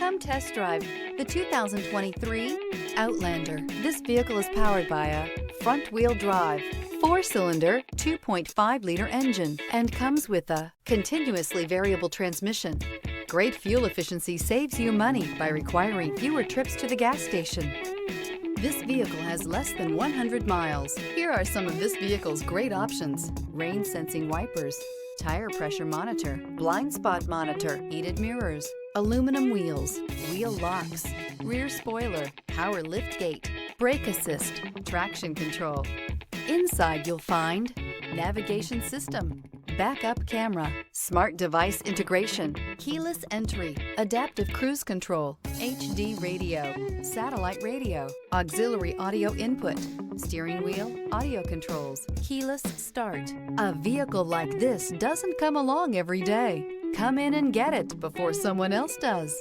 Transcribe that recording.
Come test drive the 2023 Outlander. This vehicle is powered by a front-wheel drive, 4-cylinder, 2.5-liter engine, and comes with a continuously variable transmission. Great fuel efficiency saves you money by requiring fewer trips to the gas station. This vehicle has less than 100 miles. Here are some of this vehicle's great options: rain sensing wipers, tire pressure monitor, blind spot monitor, heated mirrors, aluminum wheels, wheel locks, rear spoiler, power liftgate, brake assist, traction control. Inside you'll find navigation system, backup camera, smart device integration, keyless entry, adaptive cruise control, HD radio, satellite radio, auxiliary audio input, steering wheel audio controls, keyless start. A vehicle like this doesn't come along every day. Come in and get it before someone else does.